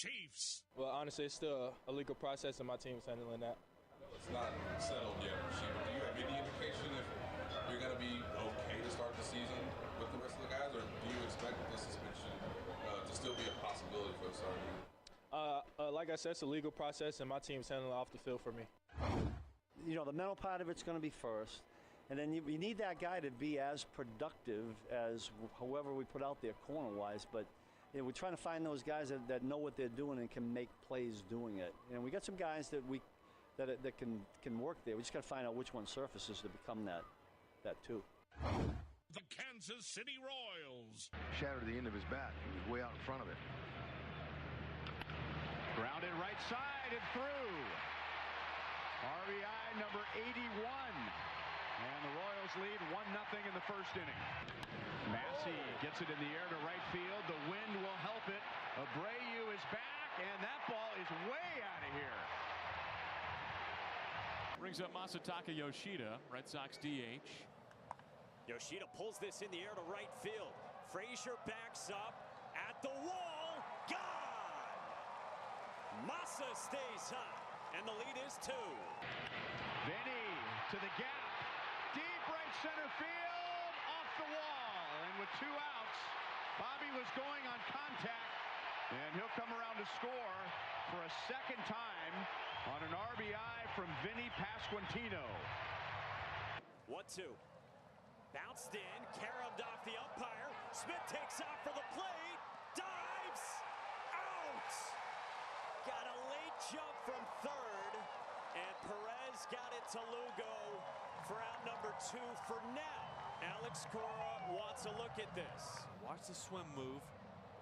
Chiefs. Well, honestly, it's still a legal process, and my team's handling that. It's not settled yet, Rasheed, but do you have any indication if you're going to be okay to start the season with the rest of the guys, or do you expect that this suspension to still be a possibility for the start? Like I said, it's a legal process, and my team's handling it off the field for me. You know, the mental part of it's going to be first, and then you need that guy to be as productive as whoever we put out there corner-wise, but you know, we're trying to find those guys that know what they're doing and can make plays doing it. And we got some guys that can work there. We just got to find out which one surfaces to become that too. The Kansas City Royals. Shattered the end of his bat. He was way out in front of it. Grounded right side and through. RBI number 81. And the Royals lead 1-0 in the first inning. Massey gets it in the air to right field. The wind will help it. Abreu is back, and that ball is way out of here. Brings up Masataka Yoshida, Red Sox DH. Yoshida pulls this in the air to right field. Frazier backs up at the wall. Gone! Massa stays high, and the lead is 2. Vinny to the gap. Deep right center field, off the wall. And with 2 outs, Bobby was going on contact, and he'll come around to score for a second time on an RBI from Vinny Pasquantino. 1-2. Bounced in, caromed off the umpire. Smith takes off for the plate, dives, out! Got a late jump from third, and Perez got it to Lugo for out number 2 for now. Alex Cora wants a look at this. Watch the swim move.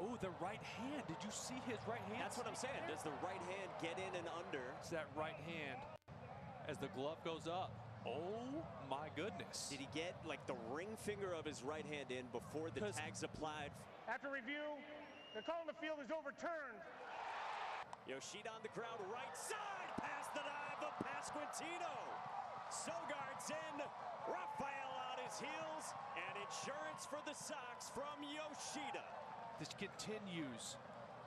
Oh, the right hand. Did you see his right hand? That's what I'm saying. Does the right hand get in and under? It's that right hand as the glove goes up. Oh, my goodness. Did he get like the ring finger of his right hand in before the tag's applied? After review, the call on the field is overturned. Yoshida on the ground, right side, past the dive of Pasquantino. Sogard's in, Raphael on his heels, and insurance for the Sox from Yoshida. This continues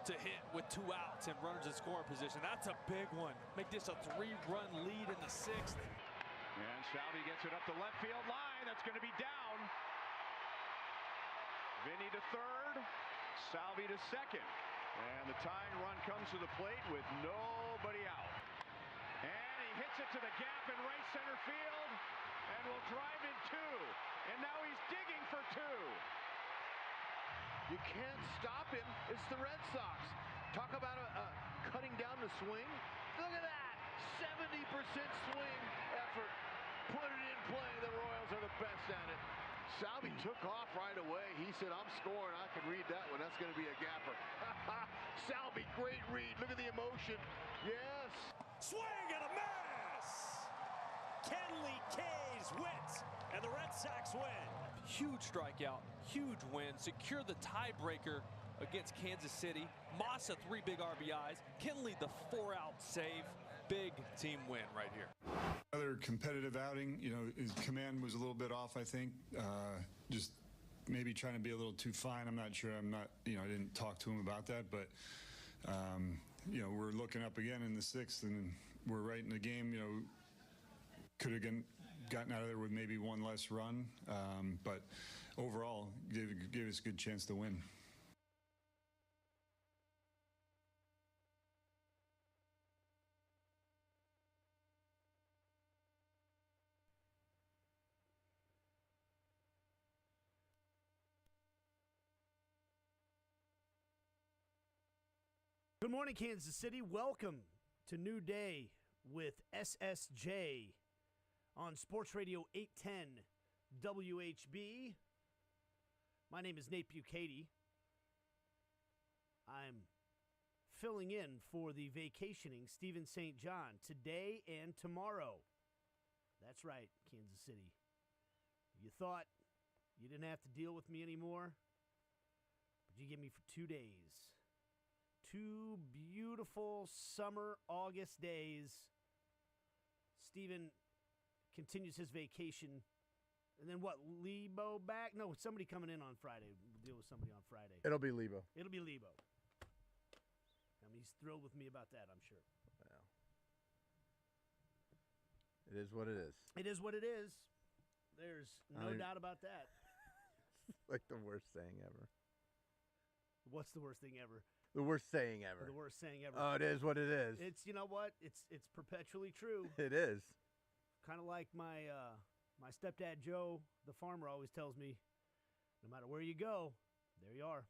to hit with 2 outs and runners in scoring position. That's a big one. Make this a 3-run lead in the 6th. And Salvi gets it up the left field line. That's going to be down. Vinny to third, Salvi to second. And the tying run comes to the plate with nobody out. And he hits it to the gap in right center field and will drive in 2. And now he's digging for 2. You can't stop him. It's the Red Sox. Talk about cutting down the swing. Look at that. 70% swing effort. Put it in play. The Royals are the best at it. Salvi took off right away. He said, I'm scoring. I can read that one. That's going to be a gapper. Salvi, great read. Look at the emotion. Yes. Swing and a miss. Kenley K's wins, and the Red Sox win. Huge strikeout, huge win. Secure the tiebreaker against Kansas City. Massa 3 big RBIs. Kenley the 4-out save. Big team win right here. Another competitive outing. You know, his command was a little bit off, I think. Just maybe trying to be a little too fine. I'm not sure. I didn't talk to him about that, but we're looking up again in the 6th, and we're right in the game. You know, could have gotten out of there with maybe 1 less run, but overall gave us a good chance to win. Good morning, Kansas City. Welcome to New Day with SSJ on Sports Radio 810 WHB. My name is Nate Bukaty. I'm filling in for the vacationing Stephen St. John today and tomorrow. That's right, Kansas City. You thought you didn't have to deal with me anymore, but you get me for 2 days. 2 beautiful summer August days. Steven continues his vacation. And then what, Lebo back? No, somebody coming in on Friday. We'll deal with somebody on Friday. It'll be Lebo. It'll be Lebo. I'm He's thrilled with me about that, I'm sure. Well, it is what it is. It is what it is. There's no doubt about that. It's like the worst saying ever. What's the worst thing ever? The worst saying ever. The worst saying ever. Oh, it is what it is. It's, you know what? It's perpetually true. It is. Kind of like my my stepdad Joe, the farmer, always tells me, no matter where you go, there you are.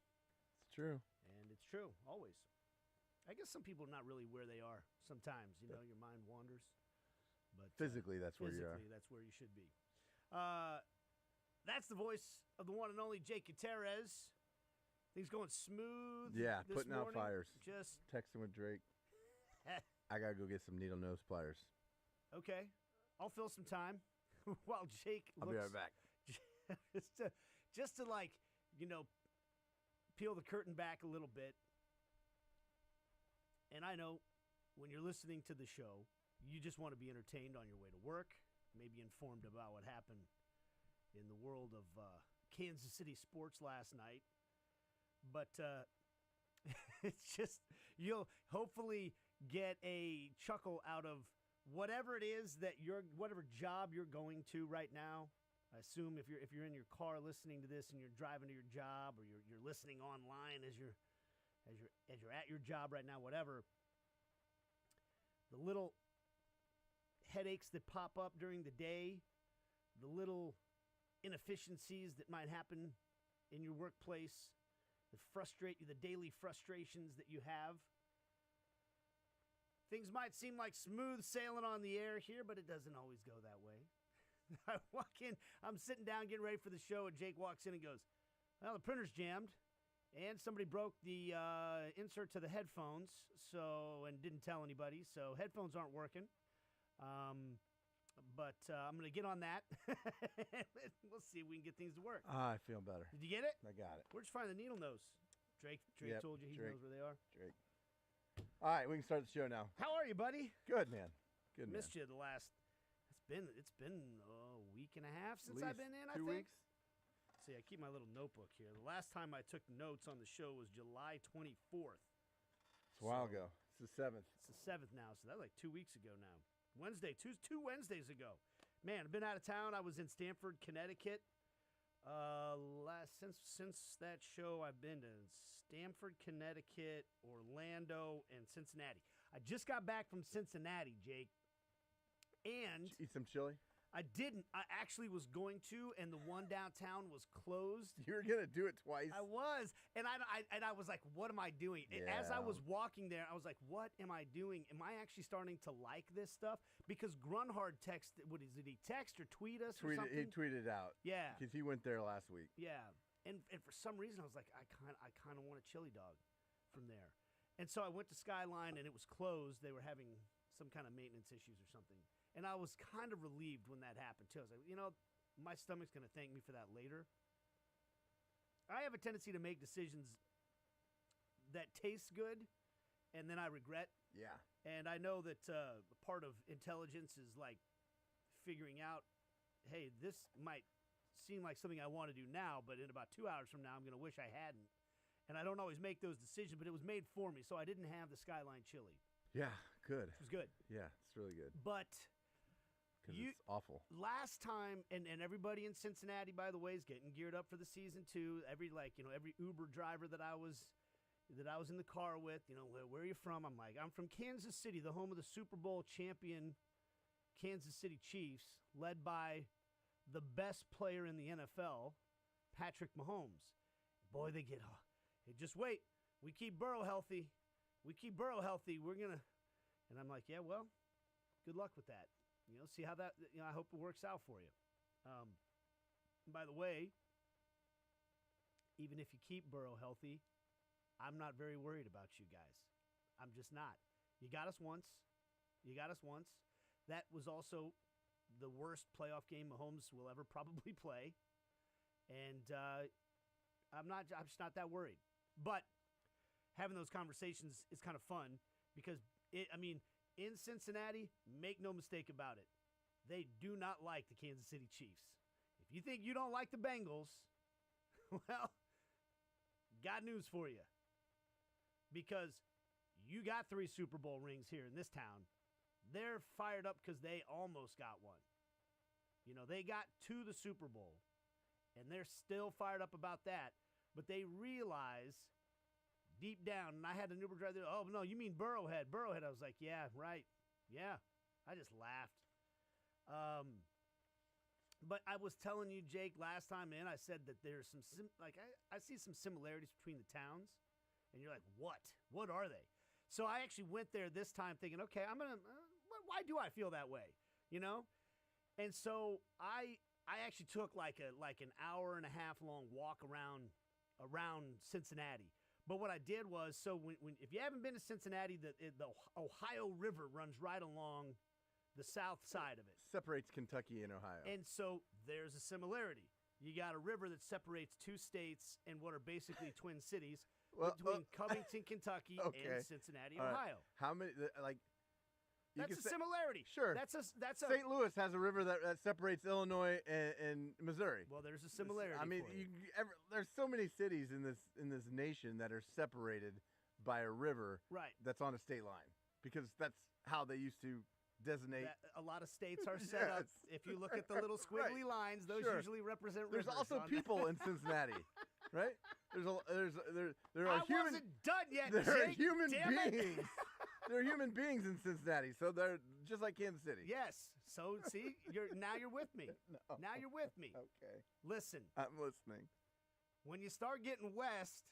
It's true. And it's true, always. I guess some people are not really where they are sometimes. You know, your mind wanders. But physically, that's where you are. Physically, that's where you should be. That's the voice of the one and only Jake Gutierrez. Things going smooth. Yeah, this putting morning. out fires. Just texting with Drake. I gotta go get some needle nose pliers. Okay, I'll fill some time while Jake. I'll be right back. just to like, you know, peel the curtain back a little bit. And I know when you're listening to the show, you just want to be entertained on your way to work, maybe informed about what happened in the world of Kansas City sports last night. But it's just, you'll hopefully get a chuckle out of whatever it is that whatever job you're going to right now. I assume if you're in your car listening to this and you're driving to your job, or you're listening online as you're at your job right now, whatever. The little headaches that pop up during the day, the little inefficiencies that might happen in your workplace that frustrate you, the daily frustrations that you have. Things might seem like smooth sailing on the air here, but it doesn't always go that way. I walk in, I'm sitting down getting ready for the show, and Jake walks in and goes, well, the printer's jammed, and somebody broke the insert to the headphones, and didn't tell anybody, so headphones aren't working. But I'm going to get on that. We'll see if we can get things to work. I feel better. Did you get it? I got it. Where'd you find the needle nose? Drake Yep, told you he knows where they are? Drake. All right, we can start the show now. How are you, buddy? Good, man. Good, man. Missed you the last... It's been a week and a half since I've been in, I 2 think. weeks? See, I keep my little notebook here. The last time I took notes on the show was July 24th. It's a while ago. It's the 7th. It's the 7th now, so that's like 2 weeks ago now. Wednesday, two Wednesdays ago. Man, I've been out of town. I was in Stamford, Connecticut. Since that show, I've been to Stamford, Connecticut, Orlando, and Cincinnati. I just got back from Cincinnati, Jake. And did you eat some chili? I didn't. I actually was going to, and the one downtown was closed. You were gonna do it twice. I was, and I was like, "What am I doing?" Yeah. As I was walking there, I was like, "What am I doing? Am I actually starting to like this stuff?" Because Grunhard texted. What is it? He text or tweet us or something? He tweeted out. Yeah, because he went there last week. Yeah, and for some reason, I was like, I kind of want a chili dog from there, and so I went to Skyline, and it was closed. They were having some kind of maintenance issues or something. And I was kind of relieved when that happened, too. I was like, you know, my stomach's going to thank me for that later. I have a tendency to make decisions that taste good, and then I regret. Yeah. And I know that part of intelligence is like figuring out, hey, this might seem like something I want to do now, but in about 2 hours from now, I'm going to wish I hadn't. And I don't always make those decisions, but it was made for me, so I didn't have the Skyline chili. Yeah, good. It was good. Yeah, it's really good. But... Because it's awful. Last time, and everybody in Cincinnati, by the way, is getting geared up for the season too. Every Uber driver that I was in the car with, where are you from? I'm like, I'm from Kansas City, the home of the Super Bowl champion Kansas City Chiefs, led by the best player in the NFL, Patrick Mahomes. Boy, they get just wait. We keep Burrow healthy. We're gonna, and I'm like, yeah, well, good luck with that. See how that, I hope it works out for you. By the way, even if you keep Burrow healthy, I'm not very worried about you guys. I'm just not. You got us once. That was also the worst playoff game Mahomes will ever probably play. And I'm just not that worried. But having those conversations is kind of fun because, in Cincinnati, make no mistake about it, they do not like the Kansas City Chiefs. If you think you don't like the Bengals, well, got news for you. Because you got 3 Super Bowl rings here in this town. They're fired up because they almost got one. You know, they got to the Super Bowl, and they're still fired up about that. But they realize deep down, and I had an Uber driver, oh, no, you mean Burrowhead. Burrowhead. I was like, yeah, right. Yeah. I just laughed. But I was telling you, Jake, last time in, I said that there's some, I see some similarities between the towns. And you're like, what? What are they? So I actually went there this time thinking, okay, I'm going to, why do I feel that way? You know? And so I actually took like an hour and a half long walk around Cincinnati. But what I did was, so when if you haven't been to Cincinnati, the Ohio River runs right along the south side of it. Separates Kentucky and Ohio. And so there's a similarity. You got a river that separates 2 states and what are basically twin cities between Covington, Kentucky, and Cincinnati, Ohio. Right. How many, like... That's a similarity. Sure. That's a St. Louis has a river that separates Illinois and Missouri. Well, there's a similarity. I mean, there's so many cities in this nation that are separated by a river that's on a state line, because that's how they used to designate. A lot of states are set up. If you look at the little squiggly lines, those usually represent rivers. There's also people in Cincinnati, right? There are wasn't done yet. There are Jake, human damn beings. It. There are human beings in Cincinnati, so they're just like Kansas City. Yes. So see, now you're with me. No. Now you're with me. Okay. Listen. I'm listening. When you start getting west,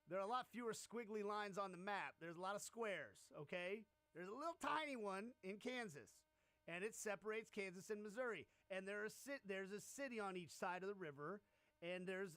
there are a lot fewer squiggly lines on the map. There's a lot of squares, okay? There's a little tiny one in Kansas, and it separates Kansas and Missouri. And there's a city on each side of the river, and there's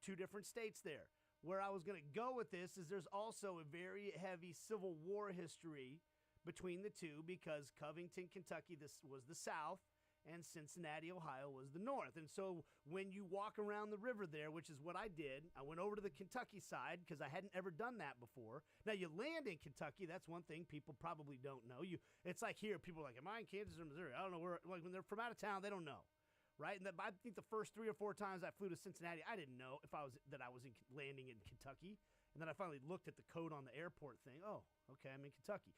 2 different states there. Where I was going to go with this is there's also a very heavy Civil War history between the 2, because Covington, Kentucky, this was the south, and Cincinnati, Ohio was the north. And so when you walk around the river there, which is what I did, I went over to the Kentucky side because I hadn't ever done that before. Now, you land in Kentucky. That's one thing people probably don't know. It's like here, people are like, am I in Kansas or Missouri? I don't know where. Like when they're from out of town, they don't know. Right, and I think the first 3 or 4 times I flew to Cincinnati, I didn't know if I was landing in Kentucky, and then I finally looked at the code on the airport thing. Oh, okay, I'm in Kentucky,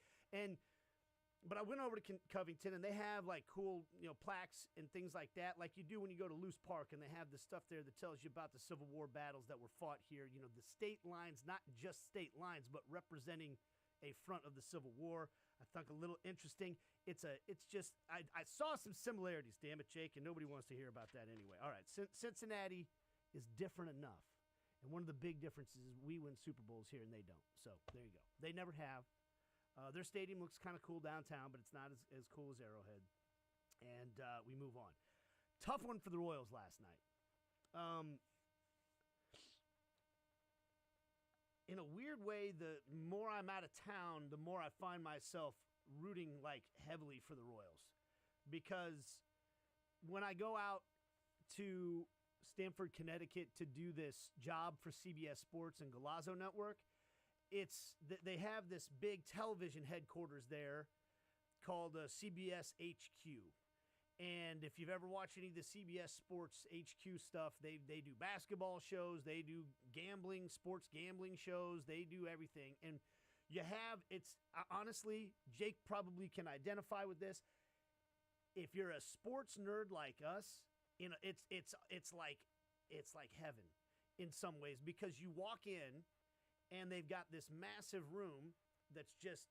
but I went over to Covington, and they have like cool plaques and things like that, like you do when you go to Luce Park, and they have the stuff there that tells you about the Civil War battles that were fought here. The state lines, not just state lines, but representing a front of the Civil War. I think a little interesting. I saw some similarities, damn it, Jake, and nobody wants to hear about that anyway. All right, Cincinnati is different enough, and one of the big differences is we win Super Bowls here and they don't. So there you go. They never have. Their stadium looks kind of cool downtown, but it's not as cool as Arrowhead. And we move on. Tough one for the Royals last night. In a weird way, the more I'm out of town, the more I find myself rooting like heavily for the Royals, because when I go out to Stamford, Connecticut to do this job for CBS Sports and Galazzo Network, they have this big television headquarters there called CBS HQ. And if you've ever watched any of the CBS Sports HQ stuff, they do basketball shows, they do sports gambling shows, they do everything. And you have, honestly, Jake probably can identify with this. If you're a sports nerd like us, it's like heaven in some ways, because you walk in and they've got this massive room that's just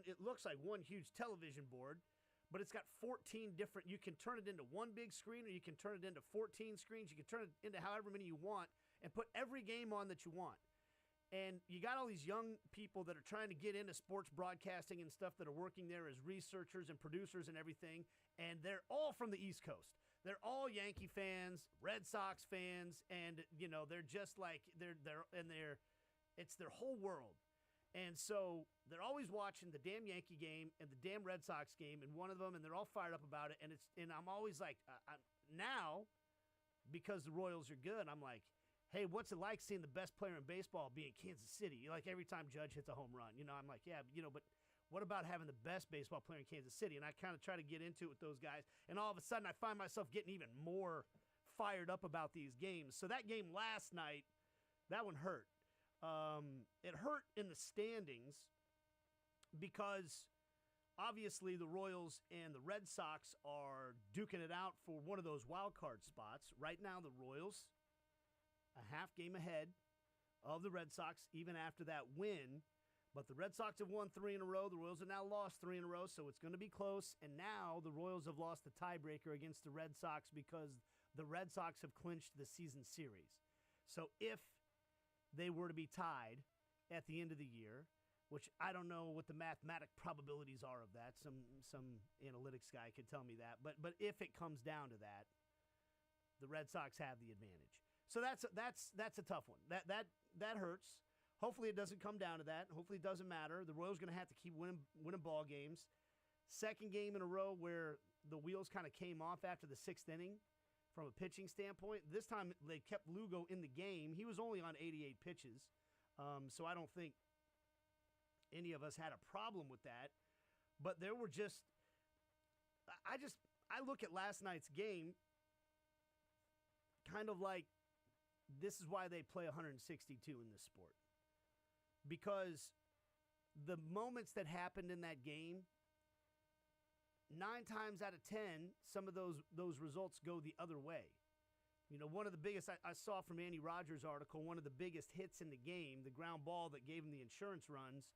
it looks like one huge television board. But it's got 14 different, you can turn it into one big screen, or you can turn it into 14 screens. You can turn it into however many you want and put every game on that you want. And you got all these young people that are trying to get into sports broadcasting and stuff that are working there as researchers and producers and everything. And they're all from the East Coast. They're all Yankee fans, Red Sox fans, and, they're just like, it's their whole world. And so they're always watching the damn Yankee game and the damn Red Sox game and one of them, and they're all fired up about it. And I'm always like, now, because the Royals are good, I'm like, hey, what's it like seeing the best player in baseball be in Kansas City? Like every time Judge hits a home run, I'm like, yeah, but what about having the best baseball player in Kansas City? And I kind of try to get into it with those guys. And all of a sudden I find myself getting even more fired up about these games. So that game last night, that one hurt. It hurt in the standings because obviously the Royals and the Red Sox are duking it out for one of those wild card spots. Right now, the Royals, a half game ahead of the Red Sox, even after that win. But the Red Sox have won 3 in a row. The Royals have now lost 3 in a row, so it's going to be close. And now the Royals have lost the tiebreaker against the Red Sox because the Red Sox have clinched the season series. So if they were to be tied at the end of the year, which I don't know what the mathematic probabilities are of that. Some analytics guy could tell me that. But if it comes down to that, the Red Sox have the advantage. So that's a tough one. That hurts. Hopefully it doesn't come down to that. Hopefully it doesn't matter. The Royals going to have to keep winning ball games. Second game in a row where the wheels kind of came off after the 6th inning from a pitching standpoint. This time they kept Lugo in the game. He was only on 88 pitches, so I don't think any of us had a problem with that. But there were just – I look at last night's game kind of like this is why they play 162 in this sport. Because the moments that happened in that game, 9 times out of 10, some of those results go the other way. You know, one of the biggest, I saw from Andy Rogers' article, one of the biggest hits in the game, the ground ball that gave him the insurance runs,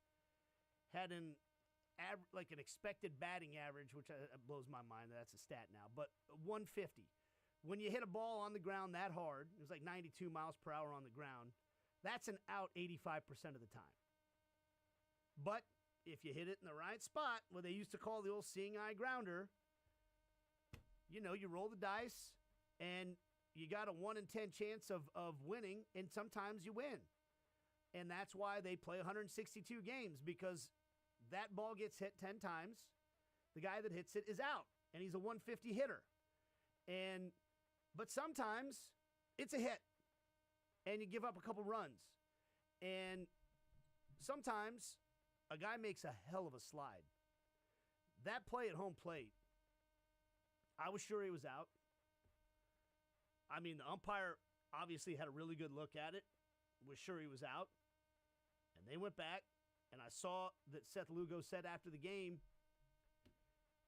had an expected batting average, which blows my mind. That's a stat now, but 150. When you hit a ball on the ground that hard, it was like 92 miles per hour on the ground, that's an out 85% of the time. But if you hit it in the right spot, what they used to call the old seeing eye grounder, you know, you roll the dice and you got a 1 in 10 chance of winning, and sometimes you win. And that's why they play 162 games, because that ball gets hit 10 times. The guy that hits it is out, and he's a 150 hitter. But sometimes it's a hit, and you give up a couple runs. And sometimes a guy makes a hell of a slide. That play at home plate, I was sure he was out. I mean, the umpire obviously had a really good look at it, was sure he was out. And they went back, and I saw that Seth Lugo said after the game,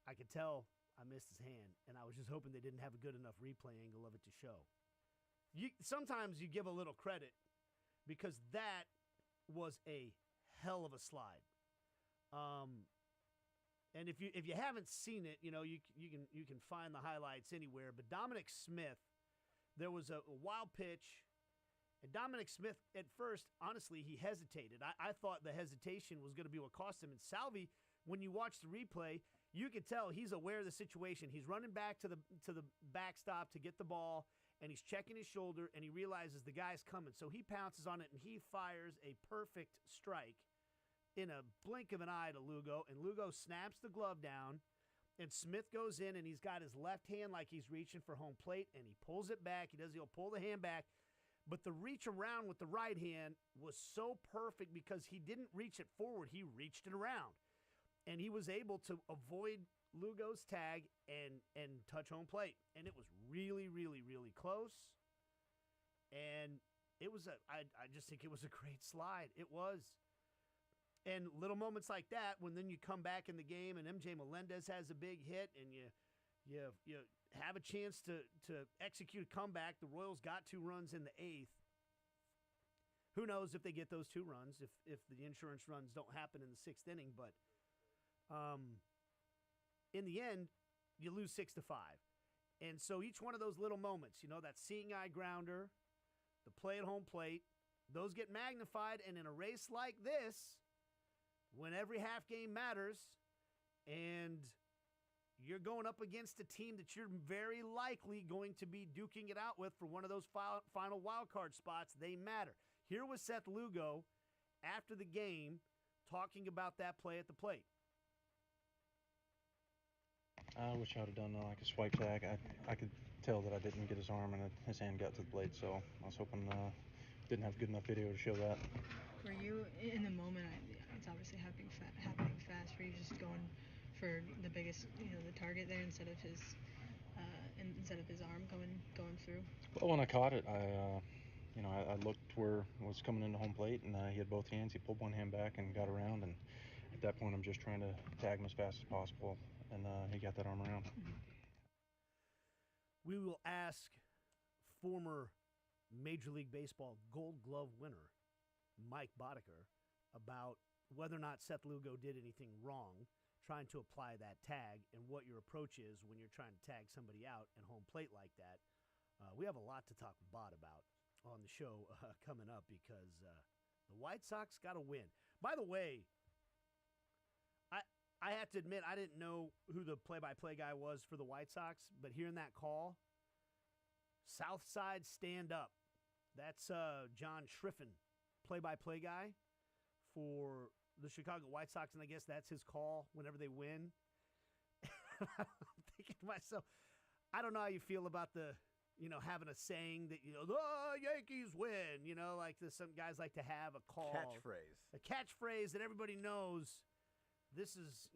I could tell I missed his hand, and I was just hoping they didn't have a good enough replay angle of it to show. Sometimes you give a little credit, because that was a hell of a slide. And if you haven't seen it, you know, you can find the highlights anywhere. But Dominic Smith, there was a wild pitch, and Dominic Smith at first, honestly, he hesitated. I thought the hesitation was going to be what cost him. And Salvi, when you watch the replay, you could tell he's aware of the situation. He's running back to the backstop to get the ball, and he's checking his shoulder, and he realizes the guy's coming. So he pounces on it, and he fires a perfect strike in a blink of an eye to Lugo, and Lugo snaps the glove down, and Smith goes in, and he's got his left hand like he's reaching for home plate, and he pulls it back. He'll pull the hand back, but the reach around with the right hand was so perfect because he didn't reach it forward. He reached it around, and he was able to avoid Lugo's tag and touch home plate. And it was really, really, really close. And it was I just think it was a great slide. It was. And little moments like that, when then you come back in the game and MJ Melendez has a big hit and you have a chance to execute a comeback. The Royals got 2 runs in the 8th. Who knows if they get those 2 runs, if the insurance runs don't happen in the 6th inning. But in the end, you lose 6-5. And so each one of those little moments, you know, that seeing eye grounder, the play at home plate, those get magnified. And in a race like this, when every half game matters and you're going up against a team that you're very likely going to be duking it out with for one of those final wild card spots, they matter. Here was Seth Lugo after the game talking about that play at the plate. I wish I would have done like a swipe tag. I could tell that I didn't get his arm and his hand got to the plate, so I was hoping didn't have good enough video to show that. Were you in the moment? It's obviously happening fast. Were you just going for the biggest, the target there instead of his arm going through? Well, when I caught it, I looked where it was coming into home plate, and he had both hands. He pulled one hand back and got around, and at that point, I'm just trying to tag him as fast as possible, and he got that arm around. We will ask former Major League Baseball Gold Glove winner Mike Boddicker about whether or not Seth Lugo did anything wrong trying to apply that tag and what your approach is when you're trying to tag somebody out at home plate like that. We have a lot to talk with Bod about on the show coming up because the White Sox got a win. By the way, I have to admit, I didn't know who the play-by-play guy was for the White Sox, but hearing that call, Southside stand up. That's John Schriffen, play-by-play guy for the Chicago White Sox, and I guess that's his call whenever they win. I'm thinking to myself, I don't know how you feel about having a saying that, the Yankees win, like some guys like to have a call. Catchphrase. A catchphrase that everybody knows. This is,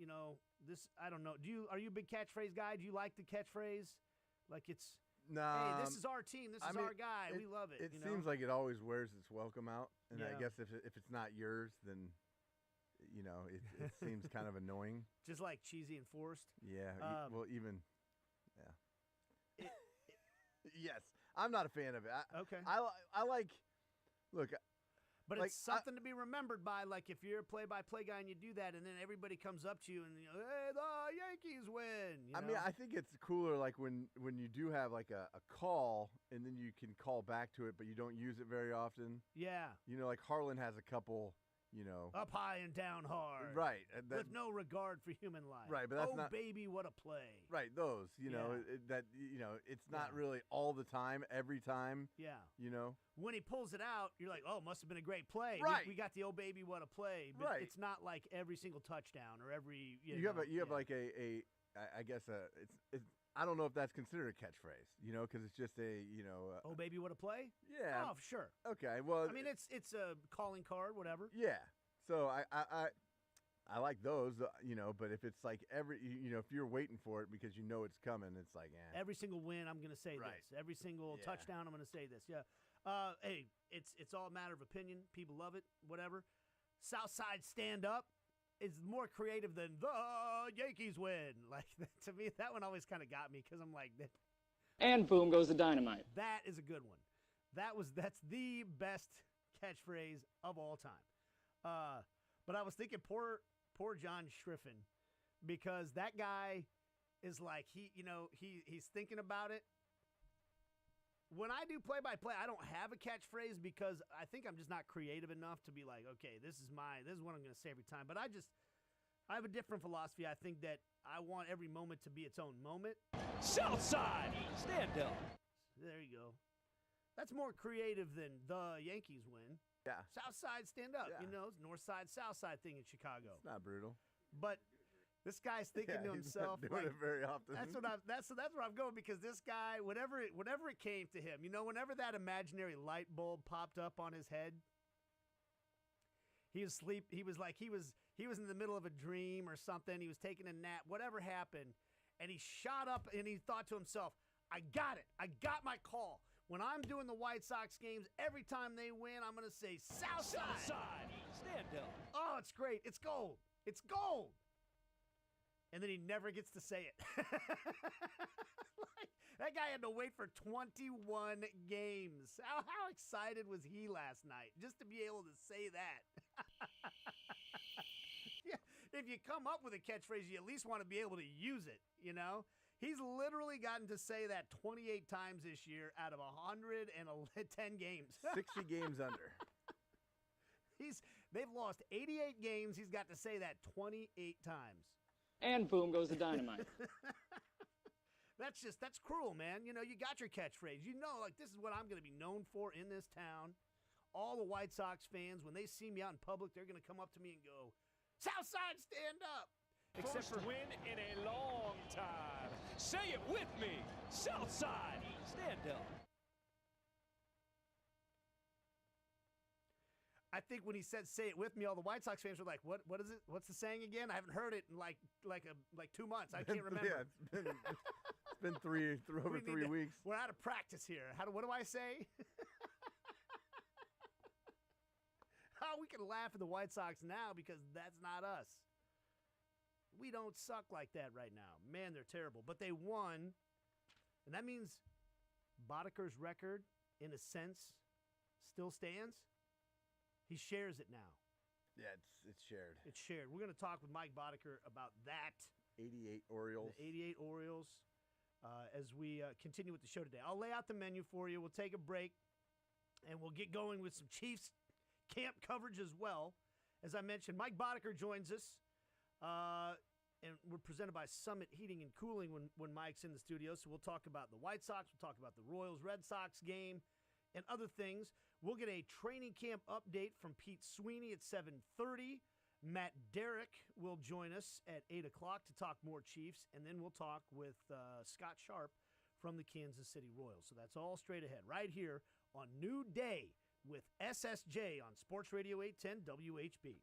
I don't know. Are you a big catchphrase guy? Do you like the catchphrase? Like it's, hey, this is our team. This is our guy. We love it. It seems like it always wears its welcome out. And I guess if it's not yours, then, it seems kind of annoying. Just like cheesy and forced? Yeah. Yes. I'm not a fan of it. Okay. I like, look. But it's something to be remembered by, like if you're a play-by-play guy and you do that, and then everybody comes up to you and, hey, the Yankees win. I mean, I think it's cooler like when you do have like a call and then you can call back to it, but you don't use it very often. Yeah. Like Harlan has a couple, up high and down hard. Right. With no regard for human life. Right, but that's not. Oh, baby, what a play. Right, those, it's not really all the time, every time. Yeah. When he pulls it out, you're like, oh, must have been a great play. Right. We got the oh, baby, what a play. But right. It's not like every single touchdown or every, You have like I guess it's I don't know if that's considered a catchphrase, because it's just oh, baby, what a play? Yeah. Oh, sure. Okay, well. I mean, it's a calling card, whatever. Yeah. So I like those, but if it's like if you're waiting for it because it's coming, it's like, Every single win, I'm going to say right. this. Every single touchdown, I'm going to say this. Yeah. Hey, it's all a matter of opinion. People love it, whatever. Southside stand up is more creative than the Yankees win. Like, to me, that one always kind of got me because I'm like, and boom goes the dynamite. That is a good one. That's the best catchphrase of all time. But I was thinking poor John Schriffen, because that guy is like, he's thinking about it. When I do play-by-play, I don't have a catchphrase because I think I'm just not creative enough to be like, okay, this is what I'm going to say every time. But I have a different philosophy. I think that I want every moment to be its own moment. Southside, stand up. There you go. That's more creative than the Yankees win. Yeah. Southside, stand up. Yeah. North side, south side thing in Chicago. It's not brutal. But this guy's thinking to himself, he's not doing it very often. That's where I'm going, because this guy, whenever it came to him, whenever that imaginary light bulb popped up on his head, he was in the middle of a dream or something. He was taking a nap, whatever happened, and he shot up and he thought to himself, I got it. I got my call. When I'm doing the White Sox games, every time they win, I'm going to say, Southside. Southside, stand up. Oh, it's great. It's gold. It's gold. And then he never gets to say it. That guy had to wait for 21 games. How excited was he last night just to be able to say that? Yeah, if you come up with a catchphrase, you at least want to be able to use it, He's literally gotten to say that 28 times this year out of 110 games. 60 games under. They've lost 88 games. He's got to say that 28 times. And boom goes the dynamite. That's cruel, man. You got your catchphrase. Like, this is what I'm going to be known for in this town. All the White Sox fans, when they see me out in public, they're going to come up to me and go, Southside, stand up. First win in a long time. Say it with me. Southside, stand up. I think when he said "say it with me," all the White Sox fans were like, "What is it? What's the saying again? I haven't heard it in like 2 months. I can't remember." Yeah, it's been over 3 weeks. We're out of practice here. What do I say? We can laugh at the White Sox now because that's not us. we don't suck like that right now. Man, they're terrible. But they won, and that means Boddicker's record, in a sense, still stands. He shares it now. Yeah, it's shared. It's shared. We're going to talk with Mike Boddicker about that. 88 Orioles. The 88 Orioles as we continue with the show today. I'll lay out the menu for you. We'll take a break, and we'll get going with some Chiefs camp coverage as well. As I mentioned, Mike Boddicker joins us, and we're presented by Summit Heating and Cooling when Mike's in the studio. So we'll talk about the White Sox, we'll talk about the Royals-Red Sox game, and other things. We'll get a training camp update from Pete Sweeney at 7:30. Matt Derrick will join us at 8 o'clock to talk more Chiefs, and then we'll talk with Scott Sharp from the Kansas City Royals. So that's all straight ahead right here on New Day with SSJ on Sports Radio 810 WHB.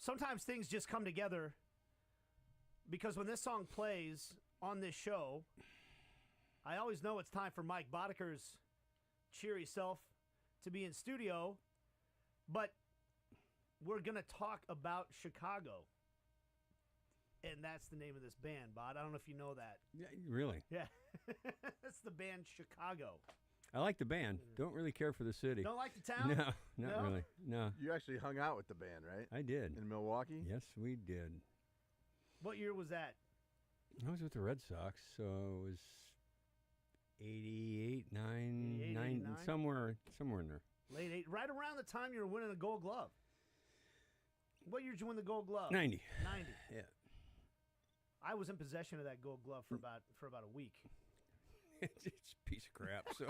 sometimes things just come together because when this song plays on this show, I always know it's time for Mike Boddicker's cheery self to be in studio, but we're going to talk about Chicago. And that's the name of this band, Bod. I don't know if you know that. Yeah, really? Yeah. That's the band Chicago. I like the band. Don't really care for the city. Don't like the town? No, not really. No. You actually hung out with the band, right? I did. In Milwaukee? Yes, we did. What year was that? I was with the Red Sox, so it was 88, 9, somewhere in there. Late 8, right around the time you were winning the Gold Glove. What year did you win the Gold Glove? 90. 90. Yeah. I was in possession of that Gold Glove for about a week. It's a piece of crap, so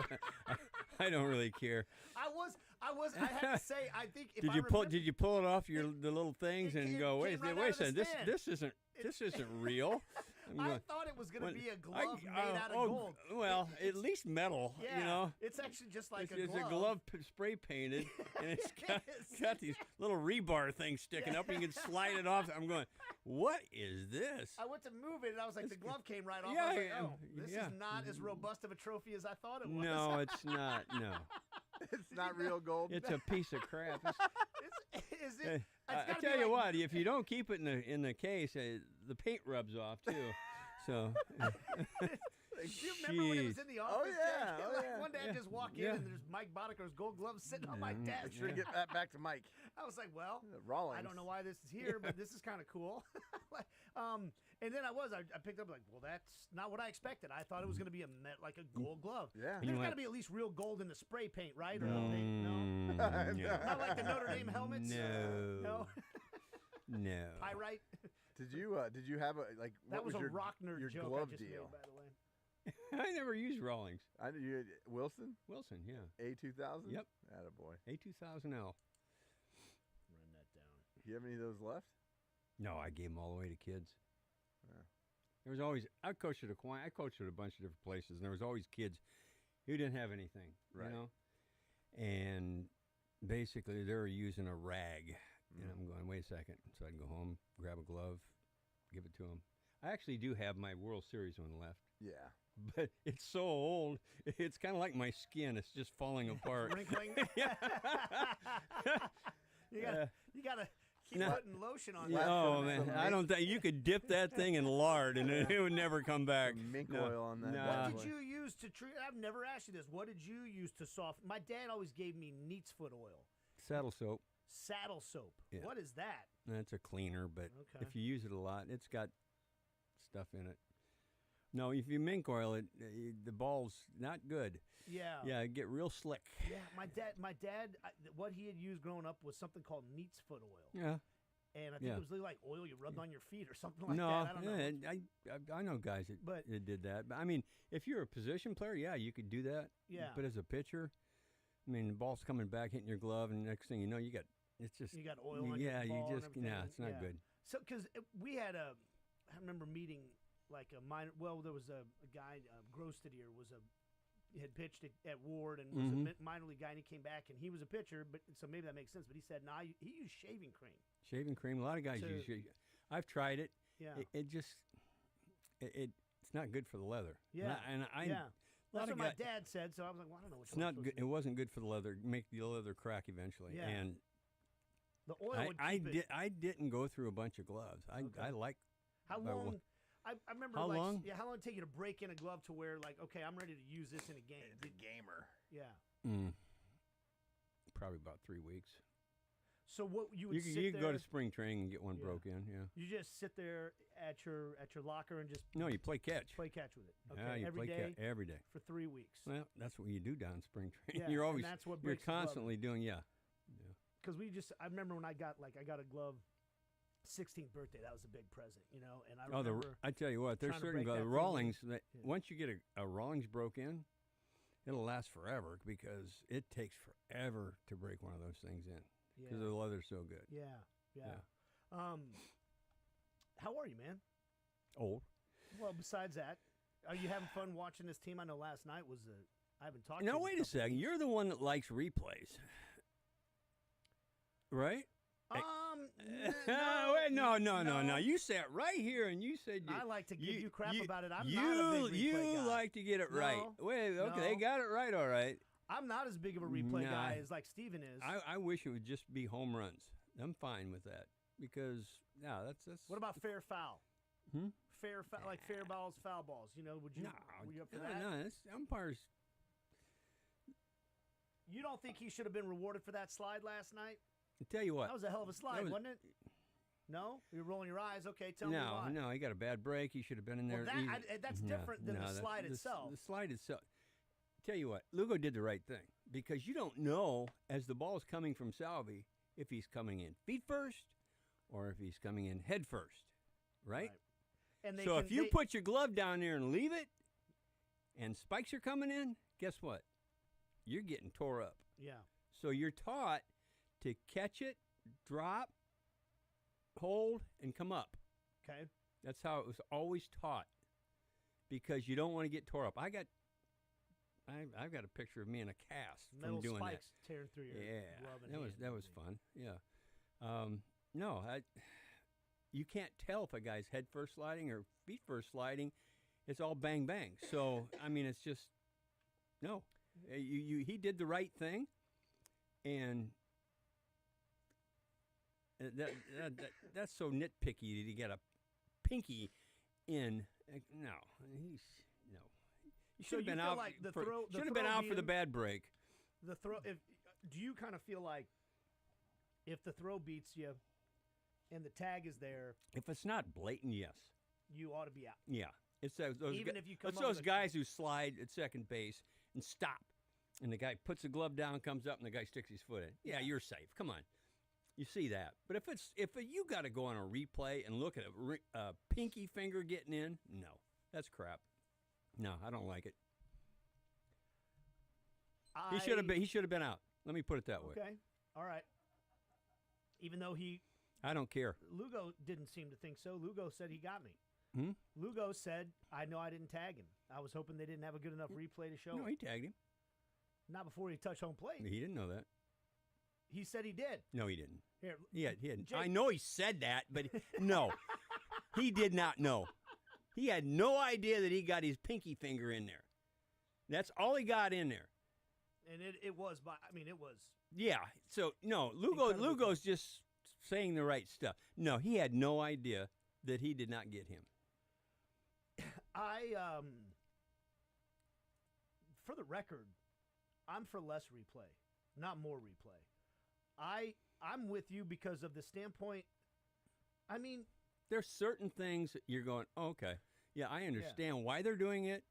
I don't really care. I had to say, I think if did you pull it off the little things and go, wait a second, this isn't real. I thought it was going to be a glove made out of gold. Well, at least metal, yeah, you know. It's actually just like it's a glove spray painted, and it's got these little rebar things sticking up, and you can slide it off. I'm going, what is this? I went to move it, and I was like, the glove came right off. Yeah, I was like, this is not as robust of a trophy as I thought it was. No, it's not, no. It's not real gold. It's a piece of crap. Is it? I tell you what, if you don't keep it in the case, the paint rubs off too. So. Do you remember when it was in the office? Oh yeah. One day I just walk in and there's Mike Boddicker's Gold Glove sitting on my desk. Make sure to get that back to Mike. I was like, well, Rawlings. I don't know why this is here, but this is kind of cool. And then I picked up like, well, that's not what I expected. I thought it was going to be like a Gold Glove. Yeah. There's got to be at least real gold in the spray paint, right? Or the paint? No. Not like the Notre Dame helmets. No. No. Pyrite. Did you have that was your, a Rockner your joke glove I just deal? made, by the way. I never used Rawlings. Wilson? Wilson, yeah. A2000? Yep. Attaboy. A2000L. Run that down. Do you have any of those left? No, I gave them all away to kids. Yeah. There was always, I coached at a bunch of different places, and there was always kids who didn't have anything, right. You know? And basically they were using a rag. And I'm going, wait a second. So I'd go home, grab a glove, give it to them. I actually do have my World Series one left. Yeah. But it's so old, it's kind of like my skin. It's just falling apart. Wrinkling? Yeah. You gotta keep putting lotion on. Oh man, I don't think you could dip that thing in lard and it would never come back. Mink oil on that. What did you use to treat? I've never asked you this. What did you use to soften? My dad always gave me neat's foot oil. Saddle soap. Saddle soap. Yeah. What is that? That's a cleaner, but Okay. if you use it a lot, it's got stuff in it. No, if you mink oil it, the ball's not good. Yeah. Yeah, it get real slick. Yeah, my dad, what he had used growing up was something called neat's foot oil. Yeah. And I think it was like oil you rubbed on your feet or something like that. I don't know. I know guys that did that. But I mean, if you're a position player, yeah, you could do that. Yeah. But as a pitcher, I mean, the ball's coming back, hitting your glove, and the next thing you know, you got oil on your ball. It's not good. So, because we had I remember meeting like a minor. Well, there was a guy, Grostadier had pitched at Ward and was a minor league guy, and he came back and he was a pitcher, but so maybe that makes sense. But he said, he used shaving cream. Shaving cream. A lot of guys use. I've tried it. Yeah. It just it's not good for the leather. Yeah. Yeah. That's what my dad said. So I was like, well, I don't know which one. It's not good. It wasn't good for the leather. Make the leather crack eventually. Yeah. And the oil would keep it. I didn't go through a bunch of gloves. I like. How long? I remember. How long? Yeah, how long did it take you to break in a glove to where like, okay, I'm ready to use this in a game? The gamer. Yeah. Probably about 3 weeks. So what you would you sit could there, go to spring training and get one broke in. Yeah. You just sit there at your locker and just you play catch. Play catch with it. Okay. Yeah, you every play day every day for 3 weeks. Well, that's what you do down in spring training. Yeah, You're always and that's what you're breaks the glove. constantly doing. Yeah. Because I remember when I got a glove. 16th birthday, that was a big present, you know. And I remember. I tell you what, there's certain Rawlings that once you get a Rawlings broke in, it'll last forever because it takes forever to break one of those things in because the leather's so good. Yeah. How are you, man? Old. Well, besides that, are you having fun watching this team? I know last night was I haven't talked. Now to you wait a second. You're the one that likes replays, right? No. You sat right here and you said I like to give you crap about it. I'm not a big replay guy. You like to get it right. Wait, okay, they got it right, all right. I'm not as big of a replay guy as like Steven is. I wish it would just be home runs. I'm fine with that because that's. What about fair foul? Hmm? Fair like fair balls, foul balls. You know, were you up for that? No, umpires. You don't think he should have been rewarded for that slide last night? I tell you what. That was a hell of a slide, wasn't it? No? You're rolling your eyes. Okay, tell me why. No, he got a bad break. He should have been in there. Well, that's different than the slide itself. The slide itself. Tell you what, Lugo did the right thing because you don't know as the ball's coming from Salvi if he's coming in feet first or if he's coming in head first, right? And so if you put your glove down there and leave it and spikes are coming in, guess what? You're getting tore up. Yeah. So you're taught to catch it, drop, hold, and come up. Okay. That's how it was always taught because you don't want to get tore up. I've got a picture of me in a cast Metal from doing spikes that. Tearing through your glove and that was fun. Yeah. No, you can't tell if a guy's head first sliding or feet first sliding. It's all bang bang. So I mean, it's just no. He did the right thing, and that's so nitpicky that he got a pinky in. No, he should have been out. Should have been out for the bad break. The throw. Do you kind of feel like if the throw beats you and the tag is there, if it's not blatant, yes, you ought to be out. Yeah, it's those even if you come. It's those guys who slide at second base and stop, and the guy puts the glove down, comes up, and the guy sticks his foot in. Yeah, you're safe. Come on, you see that. But if you got to go on a replay and look at a pinky finger getting in, no, that's crap. No, I don't like it. He should have been out. Let me put it that way. Okay, all right. Even though I don't care. Lugo didn't seem to think so. Lugo said he got me. Hmm? Lugo said, I know I didn't tag him. I was hoping they didn't have a good enough replay to show No, he tagged him. Not before he touched home plate. He didn't know that. He said he did. No, he didn't. Here, he hadn't. Jake. I know he said that, but no. He did not know. He had no idea that he got his pinky finger in there. That's all he got in there. And it was, it was. Yeah. So, no, Lugo's just saying the right stuff. No, he had no idea that he did not get him. For the record, I'm for less replay, not more replay. I'm with you because of the standpoint. I mean, there's certain things that you're going, oh, okay, yeah, I understand why they're doing it.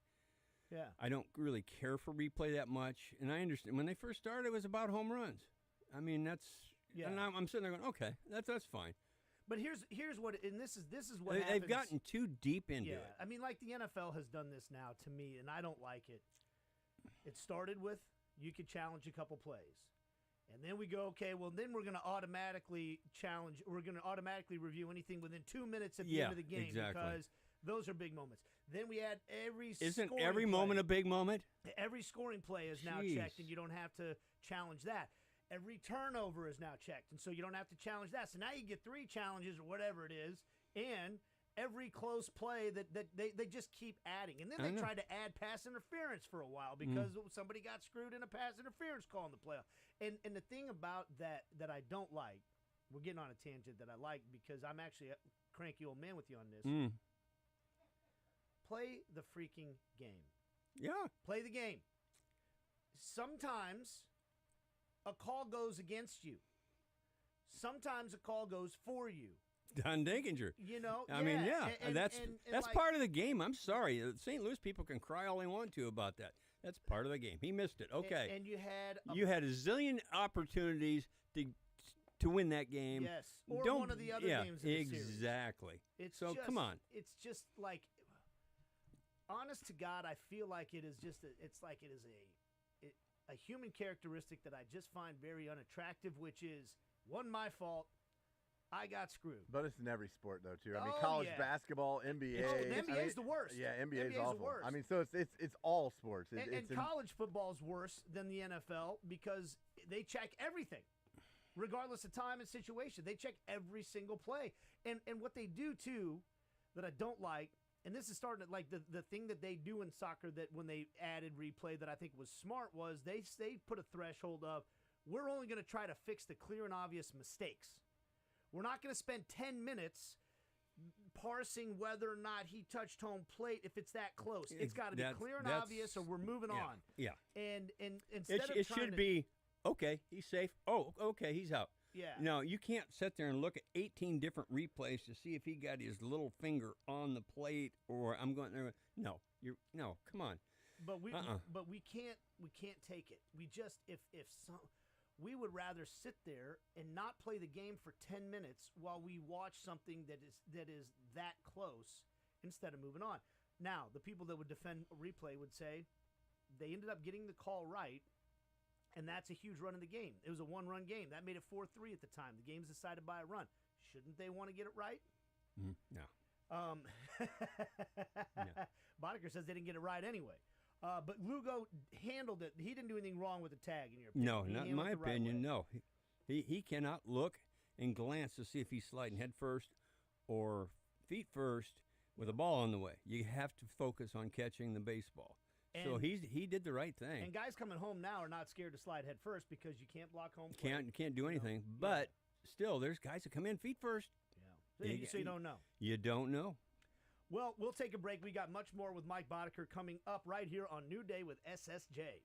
Yeah. I don't really care for replay that much, and I understand when they first started, it was about home runs. I mean, that's and I'm sitting there going, okay, that's fine. But here's what, and this is what happens. They've gotten too deep into it. I mean, like the NFL has done this now to me, and I don't like it. It started with you could challenge a couple plays. And then we go, okay, well, then we're going to automatically challenge. We're going to automatically review anything within 2 minutes at the end of the game because those are big moments. Then we add Isn't every moment a big moment? Every scoring play is now checked, and you don't have to challenge that. Every turnover is now checked, and so you don't have to challenge that. So now you get 3 challenges or whatever it is, and every close play that they just keep adding. And then they tried to add pass interference for a while because somebody got screwed in a pass interference call in the playoff. And the thing about that I don't like, we're getting on a tangent that I like because I'm actually a cranky old man with you on this. Play the freaking game. Yeah. Play the game. Sometimes a call goes against you. Sometimes a call goes for you. Don Dinkinger. You know, I mean, that's like, part of the game. I'm sorry. St. Louis people can cry all they want to about that. That's part of the game. He missed it. Okay. And you had a zillion opportunities to win that game. Yes. Or one of the other games in the series. Exactly. Come on. It's just like, honest to God, I feel like it is just a human characteristic that I just find very unattractive, which is, one, my fault. I got screwed. But it's in every sport, though, too. I mean, college basketball, NBA. The NBA is the worst. Yeah, NBA is awful. The worst. I mean, so it's all sports. And college football is worse than the NFL because they check everything. regardless of time and situation. They check every single play. And what they do, too, that I don't like, and this is starting to, like, the thing that they do in soccer that when they added replay that I think was smart was they put a threshold of, we're only going to try to fix the clear and obvious mistakes. We're not going to spend 10 minutes parsing whether or not he touched home plate if it's that close. It's got to be clear and obvious or we're moving on. Yeah. And instead of it should be, okay, he's safe. Oh, okay, he's out. Yeah. No, you can't sit there and look at 18 different replays to see if he got his little finger on the plate or I'm going there. No, come on. But we can't take it. We just we would rather sit there and not play the game for 10 minutes while we watch something that is that close instead of moving on. Now, the people that would defend a replay would say they ended up getting the call right, and that's a huge run in the game. It was a one-run game. That made it 4-3 at the time. The game's decided by a run. Shouldn't they want to get it right? No. Boddicker says they didn't get it right anyway. But Lugo handled it. He didn't do anything wrong with the tag, in your opinion. No, not in my opinion, no. He cannot look and glance to see if he's sliding head first or feet first with a ball on the way. You have to focus on catching the baseball. So he did the right thing. And guys coming home now are not scared to slide head first because you can't block home plate. Can't do anything. But still, there's guys that come in feet first. Yeah. So you don't know. You don't know. Well, we'll take a break. We got much more with Mike Boddicker coming up right here on New Day with SSJ.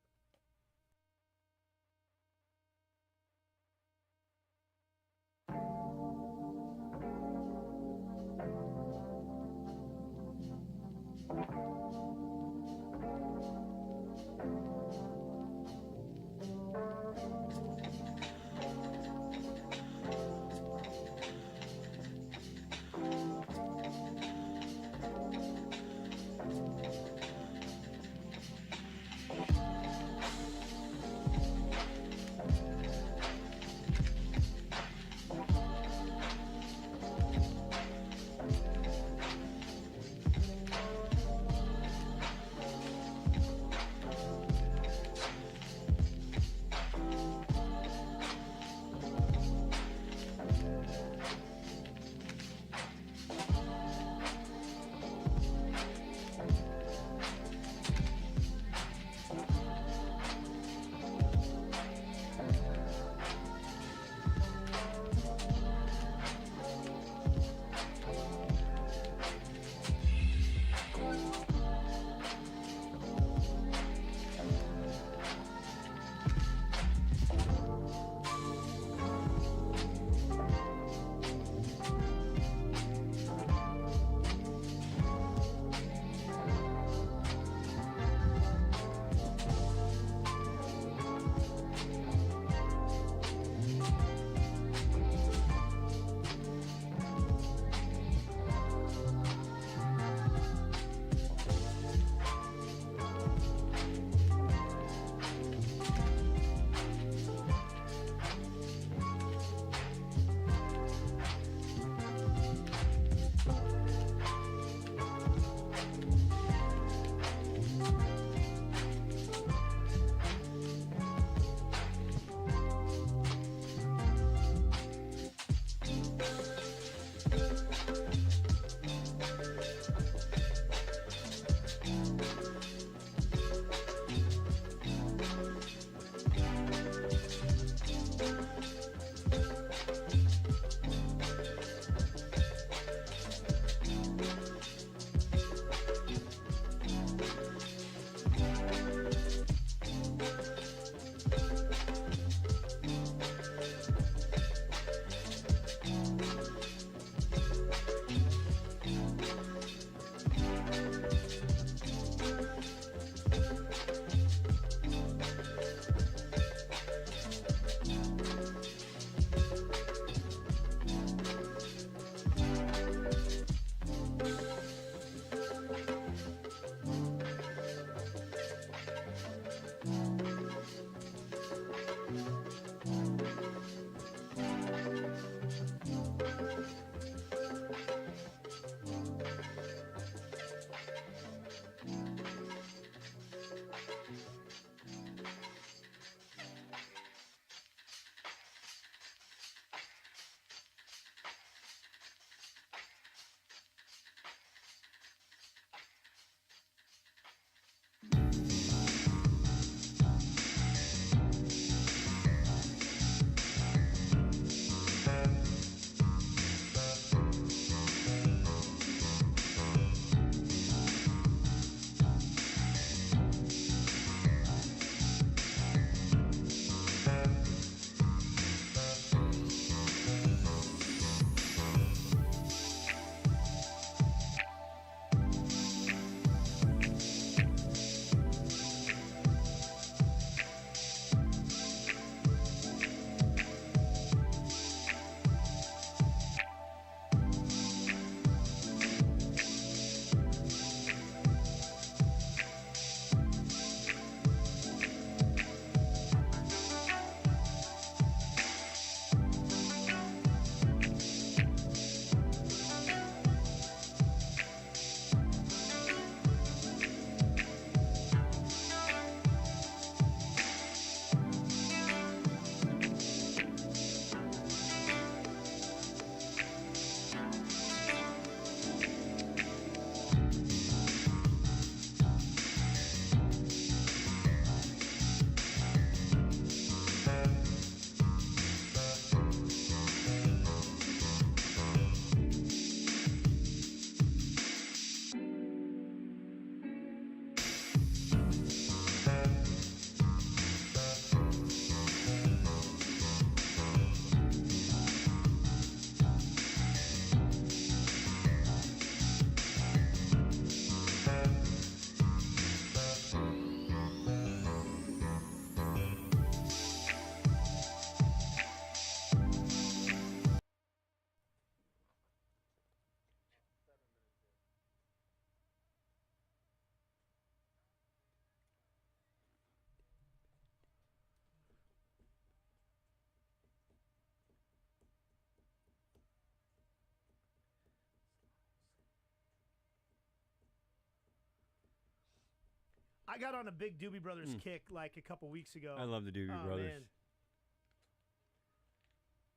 I got on a big Doobie Brothers kick like a couple weeks ago. I love the Doobie Brothers. Man.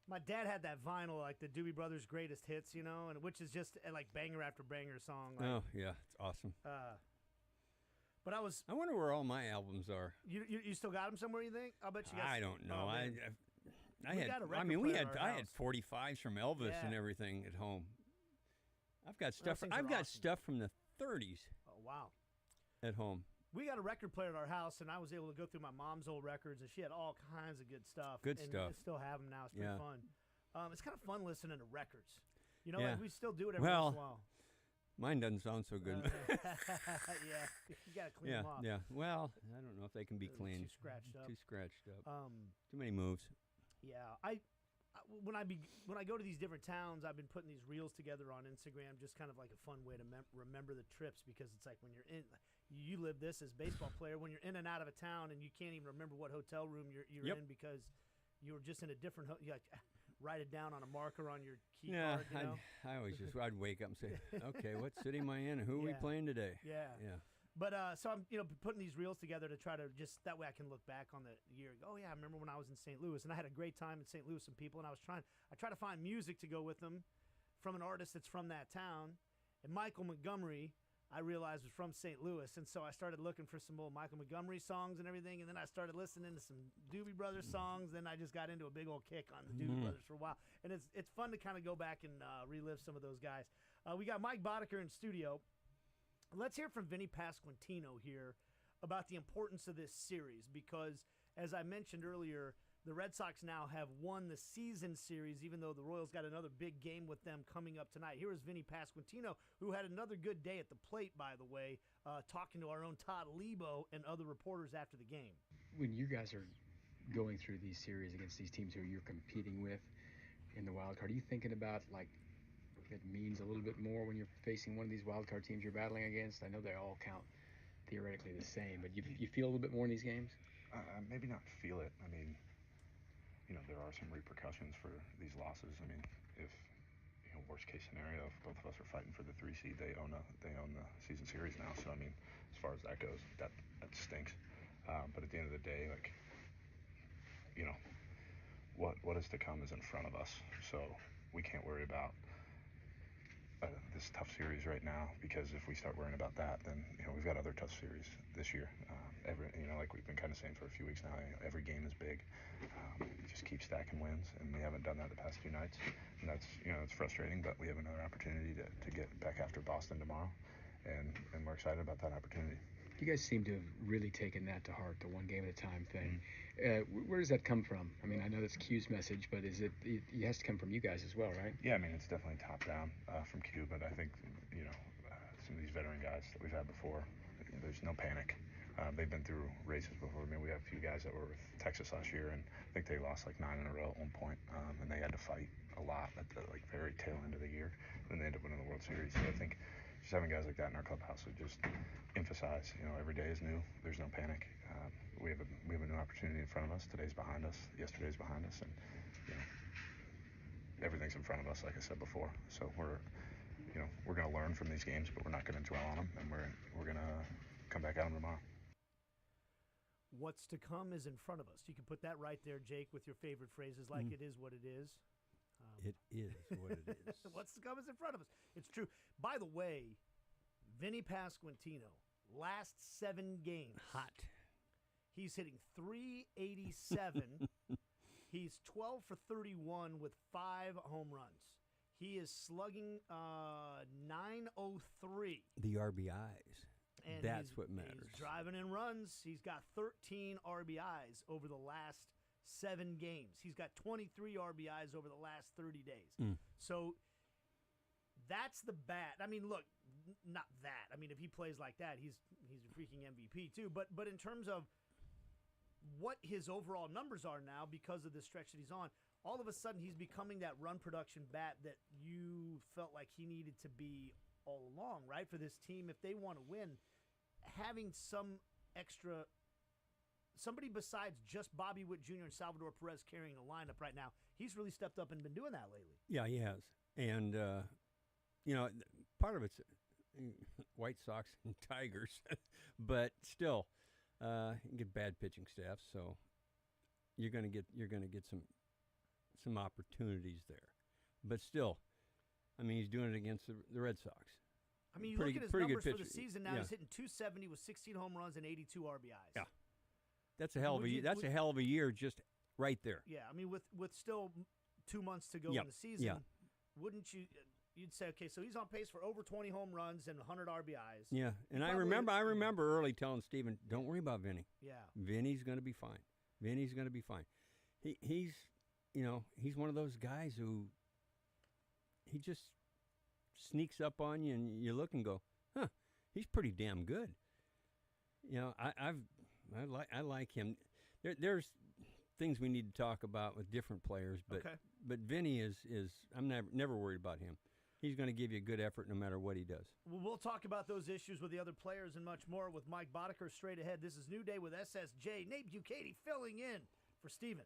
My dad had that vinyl, like the Doobie Brothers Greatest Hits, and which is just like banger after banger song. Like, oh yeah, it's awesome. But I wonder where all my albums are. You still got them somewhere? You think? I'll bet you got. I don't know. I had 45s from Elvis and everything at home. I've got stuff. I've got stuff from the 30s. Oh wow. At home. We got a record player at our house, and I was able to go through my mom's old records, and she had all kinds of good stuff. Good and stuff. I still have them now. It's pretty fun. It's kind of fun listening to records. Yeah. Like we still do it every once in a while. Mine doesn't sound so good. Yeah, you got to clean them off. Yeah, well, I don't know if they can be cleaned. Too scratched up. Too scratched up. Too many moves. Yeah, when I go to these different towns, I've been putting these reels together on Instagram, just kind of like a fun way to remember the trips, because it's like when you're in, you live this as a baseball player, when you're in and out of a town and you can't even remember what hotel room you're in because you were just in a different. You like write it down on a marker on your key card. I always I'd wake up and say, okay, what city am I in? Who are we playing today? Yeah. But so I'm putting these reels together to try to just that way I can look back on the year. Oh yeah, I remember when I was in St. Louis and I had a great time in St. Louis with some people, and I try to find music to go with them from an artist that's from that town. And Michael Montgomery, I realized, was from St. Louis, and so I started looking for some old Michael Montgomery songs and everything, and then I started listening to some Doobie Brothers songs. Then I just got into a big old kick on the Doobie Brothers for a while, and it's fun to kind of go back and relive some of those guys. We got Mike Boddicker in studio. Let's hear from Vinny Pasquantino here about the importance of this series, because, as I mentioned earlier, the Red Sox now have won the season series, even though the Royals got another big game with them coming up tonight. Here is Vinny Pasquantino, who had another good day at the plate, by the way, talking to our own Todd Lebo and other reporters after the game. When you guys are going through these series against these teams who you're competing with in the wild card, are you thinking about, like, it means a little bit more when you're facing one of these wild card teams you're battling against? I know they all count theoretically the same, but you feel a little bit more in these games? Maybe not feel it. I mean, there are some repercussions for these losses. I mean, if worst case scenario, if both of us are fighting for the 3 seed, they own the season series now. So I mean, as far as that goes, that stinks. But at the end of the day, like, what is to come is in front of us. So we can't worry about this tough series right now, because if we start worrying about that, then we've got other tough series this year. Like we've been kind of saying for a few weeks now, every game is big. Just keep stacking wins, and we haven't done that the past few nights, and that's it's frustrating. But we have another opportunity to get back after Boston tomorrow, and we're excited about that opportunity. You guys seem to have really taken that to heart, the one game at a time thing. Where does that come from? I mean, I know that's Q's message, but it has to come from you guys as well, right? Yeah, I mean, it's definitely top down from Q, but I think, some of these veteran guys that we've had before, there's no panic. They've been through races before. I mean, we have a few guys that were with Texas last year, and I think they lost like 9 in a row at one point, and they had to fight a lot at the very tail end of the year, and they ended up winning the World Series. So I think just having guys like that in our clubhouse would just emphasize, every day is new. There's no panic. We have a new opportunity in front of us. Today's behind us. Yesterday's behind us, and everything's in front of us, like I said before. So we're going to learn from these games, but we're not going to dwell on them, and we're going to come back at them tomorrow. What's to come is in front of us. You can put that right there, Jake, with your favorite phrases like it is what it is. It is what it is. What's to come is in front of us. It's true. By the way, Vinny Pasquantino, last 7 games. Hot. He's hitting .387. He's 12 for 31 with 5 home runs. He is slugging .903. The RBIs. And that's what matters. He's driving in runs. He's got 13 RBIs over the last 7 games. He's got 23 RBIs over the last 30 days. So that's the bat. I mean, look, not that. I mean, if he plays like that, he's a freaking MVP too. But in terms of what his overall numbers are now because of the stretch that he's on, all of a sudden he's becoming that run production bat that you felt like he needed to be all along, right? For this team, if they want to win, having some extra, somebody besides just Bobby Witt Jr. and Salvador Perez carrying the lineup right now, he's really stepped up and been doing that lately. Yeah, he has. And, part of it's White Sox and Tigers, but still, you get bad pitching staff, so you're gonna get some opportunities there. But still, I mean, he's doing it against the Red Sox. I mean, you look at his numbers for the season now. He's hitting .270 with 16 home runs and 82 RBIs. Yeah, that's a hell of a hell of a year just right there. Yeah, I mean, with still 2 months to go in the season, wouldn't you? You'd say, okay, so he's on pace for over 20 home runs and 100 RBIs. Yeah, and I remember early telling Steven, don't worry about Vinny. Yeah, Vinny's going to be fine. Vinny's going to be fine. He's one of those guys who he just sneaks up on you, and you look and go, huh, he's pretty damn good. You know, I like him. There's things we need to talk about with different players, but Vinny is I'm never worried about him. He's going to give you a good effort no matter what he does. Well, we'll talk about those issues with the other players and much more with Mike Boddicker straight ahead. This is New Day with SSJ. Nate Bukaty filling in for Steven.